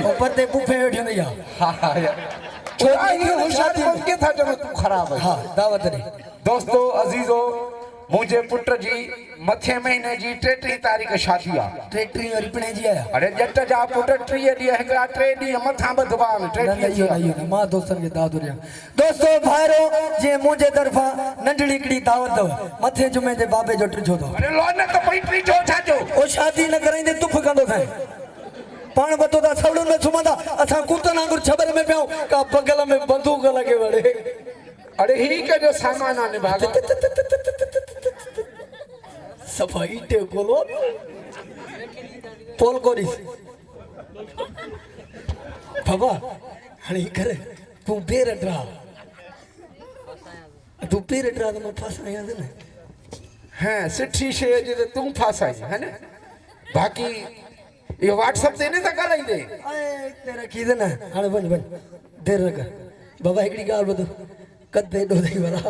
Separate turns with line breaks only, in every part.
ऊपर ते बुफे बैठे नहीं यार।
हाँ यार छोरा ये होशियार कौन के था जो तू खराब है।
हाँ दावत नहीं
दोस्तों अजीजो मुझे पुत्र जी मथे महीने जी 33 तारीख शादी आ।
ट्रैक्टरी और पिणे जी आया।
अरे जट जा पुत्र 3 ॾींहं हिकड़ा 3 ॾींहं मथा बधवा में 3
नहीं मां दोस्तन के दाद रिया। दोस्तों भाइरो जे मुझे तरफा नंढड़ी हिकड़ी दावत दव मथे जुमे ते बाबे जो ट्रिजो दो।
अरे लोन तो पई ट्री जो छाजो
ओ शादी न कराइंदे तुफ कंदो थे पान बतो दा सवड़न में सुमंदा असा कुतन आंगुर छबर में पियो का बगल में बंदूक लगे वड़े।
अरे ही के जो सामान आने भागा
सफाई टे कोलो पोल कोरी बाबा हणी करे तू बेरड्रा तो मैं फसा याद ना।
हैं सिठी शे जे तू फासाई है ना। बाकी ये व्हाट्सएप ते ने त कराई दे
ए तेरा की दे ना हां बन देर लगा बाबा एकड़ी गाल बतो कदे दो दई वाला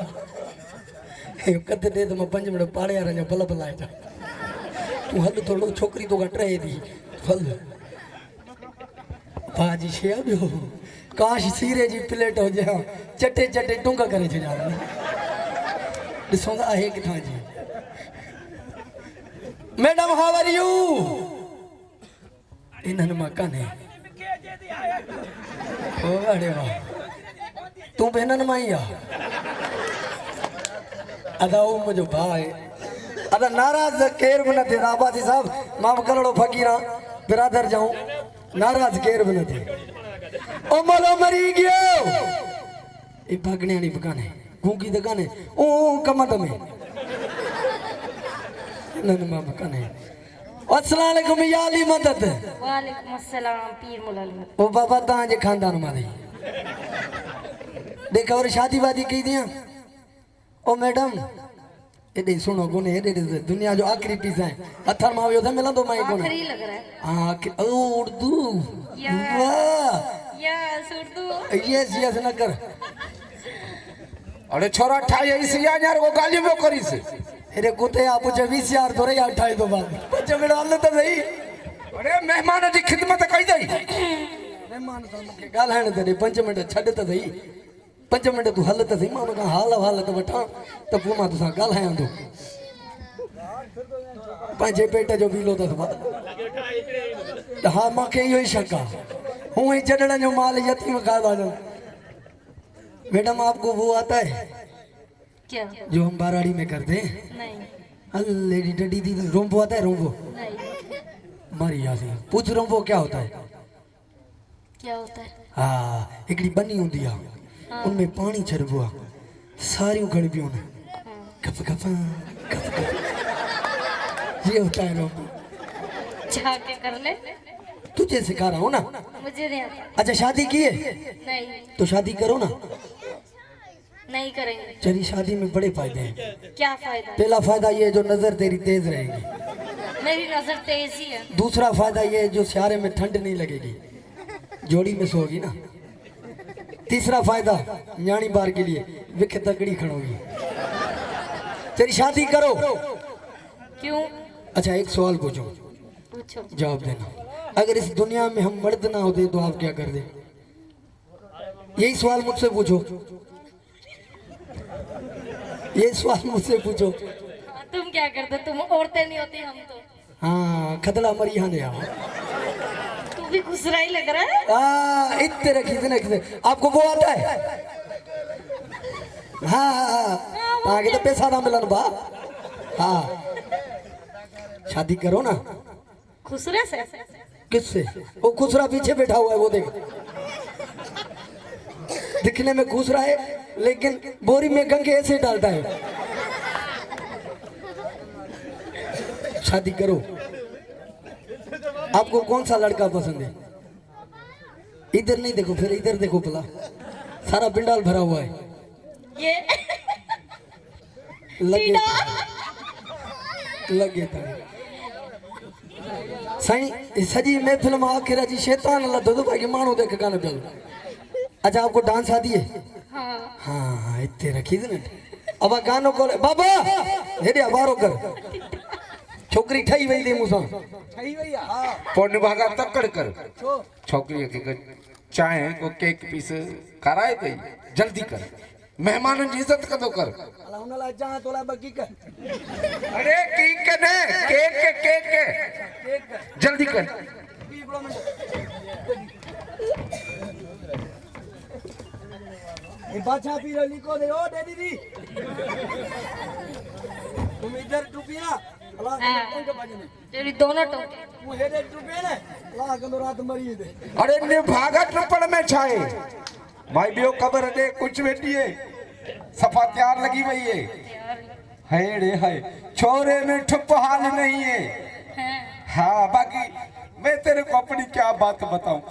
ए कदे दे तो मैं 5 मिनट पाड़े यार ने बल बलाए जा तू हल थोड़ो छोकरी तो गट रही दी फल बाजी छे आयो काश सीरे जी प्लेट हो जा चटे चटे टुंगा करे छा दिसोंदा है किथा जी। मैडम हाउ आर यू इन्हन मकान है ओ अरे वाह तू बहनन माई आ अदा ओ मुझो भाई अदा नाराज केर बन थे आबादी साहब मां कलड़ो फकीरा बिरादर जाऊं नाराज केर बन थे ओ मलो मरी गयो ए भागने वाली दुकान है गूंगी दुकान है ओ कमत में नन मां मकान है। अस्सलाम वालेकुम या अली मदद।
वालेकुम अस्सलाम पीर मुलाल।
ओ बाबा तां जे खानदान मां देखा और शादी वादी की दिया। ओ मैडम एडे सुनो गुने एडे दुनिया जो आखिरी पीस है अथर मां यो मिलन तो माई गुने
आखिरी लग रहा है।
हां ओ उर्दू वाह
यस उर्दू
यस न कर।
अरे छोरा 28 यार को गाली वो करी से
अरे कुते आप जो 20 यार तो रे 28 तो बाद बच्चे मेरा हल तो सही।
अरे मेहमान की खिदमत कई दई
मेहमान सामने के गाल है ते 5 मिनट छड तो सही 5 मिनट तू हल तो सही मां का हाल तो वठा तो पो मां तुसा गाल है तो पंजे पेट जो बीलो तो हां मां के यो ही शक हूं ही चढ़ने जो माल यतीम खा दो। मैडम आपको वो आता है
क्या
जो हम बाराड़ी में करते हैं?
नहीं
लेडी डडी दी रोम्बो आता है रोम्बो
नहीं
मारी याद है पूछ रोम्बो क्या होता है?
क्या होता है?
हाँ एकड़ी बनी होती है
हाँ।
उनमें पानी छरबो सारी गड़बियों ने कप कप ये होता है रोम्बो।
जाके कर ले
तुझे सिखा रहा हूँ ना।
मुझे नहीं आता।
अच्छा शादी की है?
नहीं
तो शादी करो ना।
नहीं करेंगे।
तेरी शादी में बड़े फायदे हैं।
क्या फायदा?
पहला फायदा ये जो नजर तेरी तेज रहेगी।
मेरी नजर तेज ही है।
दूसरा फायदा ये जो सियारे में ठंड नहीं लगेगी जोड़ी में सोगी ना। तीसरा फायदा न्याणी बार के लिए विख तकड़ी खड़ोगी। तेरी शादी करो।
क्यों?
अच्छा एक सवाल पूछो
पूछो
जवाब देना। अगर इस दुनिया में हम मर्द ना होते तो आप क्या कर दे? यही सवाल मुझसे पूछो ये सवाल मुझसे पूछो।
हाँ, तुम क्या करते? तुम औरतें नहीं होती हम तो।
हाँ खतरा मरी यहाँ नहीं
तू भी खुसरा ही लग रहा है।
इतने रखी थे आपको वो आता है? हाँ आगे तो पैसा ना मिलन बा। हाँ शादी करो ना।
खुसरे से?
किससे? वो खुसरा पीछे बैठा हुआ है वो देख दिखने में खुसरा है लेकिन बोरी में गंगे ऐसे डालता है। शादी करो। आपको कौन सा लड़का पसंद है? इधर नहीं देखो फिर इधर देखो भला सारा पिंडाल भरा हुआ है।
ये
लगे था साईं सजी महफिल में आखिर जी शैतान लधो तो भाई मानो देख कान पियो। अच्छा आपको डांस आती है?
हाँ
हाँ इतने रखी थी ना अब गानो को बाबा हेडे बारो कर छोकरी ठही वई थी मूंसां
ठही वई आहे हा
पोइ निभागा तकड़ कर
छो
छोकिरीअ खे चांहि को केक पीस खाराए अथई जल्दी कर महिमाननि जी इज़त कंदो कर
अला हुन लाइ चां तो लाइ बकी कर
अरे केक न केक
केक
जल्दी कर
बी हिकिड़ो मिंट ये बादशाह पी रही लिखो दे ओ दे दीदी तुम इधर टुपिया अला कौन के बाजू में
तेरी दोनों टोके
तू हेडे टुपे ने अला कंदो रात मरी दे
अरे निभागा टुपण में छा आहे भाई ॿियो ख़बर ॾे कुझु वेठी है सफ़ा तैयार लगी वही है हेड़े हाय छोरे में ठुप हाल नहीं है हाँ बाकी मैं तेरे को अपनी क्या बात बताऊं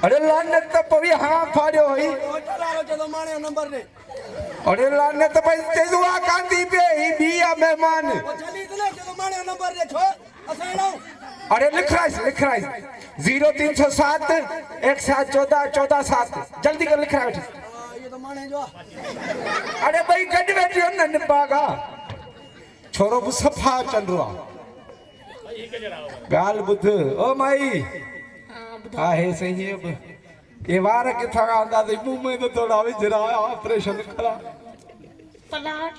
अरे लानत तो पवी हाँ फाड़ियो हुई
होटल वालो चलो माने नंबर दे
अरे लानत भाई तेजुआ कांदी पे ही बिया मेहमान
वो चली इतने चलो माने नंबर दे छो असे लाओ
अरे लिख रहा है 0307 1714 14 जल्दी कर लिख रहा है
ये तो माने जो
अरे भाई गड बैठी हो न निबागा छोरो बि सफ़ा चंदो गाल बुध ओ माई आहे सही है ये वार किथा आंदा ते मुंह में तो थोड़ा विजरा ऑपरेशन करा
पलाट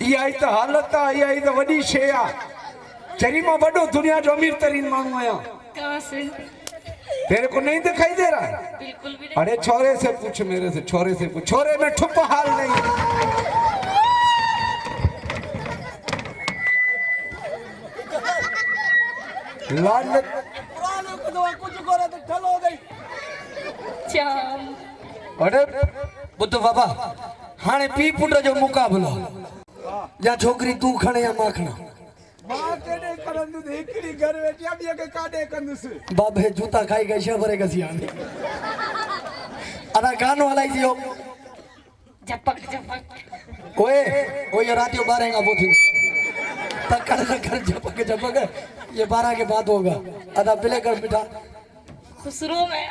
इहा तो हालत आहे इहा तो वडी शे आ चरी मां वडो दुनिया जो अमीर तरीन मानू आया
कहाँ से
तेरे को नहीं दिखाई दे रहा है
बिल्कुल भी
अरे छोरे से पूछ मेरे से छोरे से पूछ छोरे में ठुप हाल नहीं लानत
पुरानो को दो कुछ करे तो ठल हो गई
नहीं चाम
अरे
बुद्ध बाबा हाणे पी पुट जो मुकाबलो या छोकरी तू खणे या मां खणा
मां केडे करंदु एकड़ी घर वेठी अब ये के काडे कंदुस
बाबे जूता खाई गई शबरे गसी आने अदा गानो हलाई दियो
झपक झपक
ओए ओए रात को 12 का वो थी तकड़ तकड़ झपक झपक ये 12 के बाद होगा अदा पिले कर बिठा
खुसरो में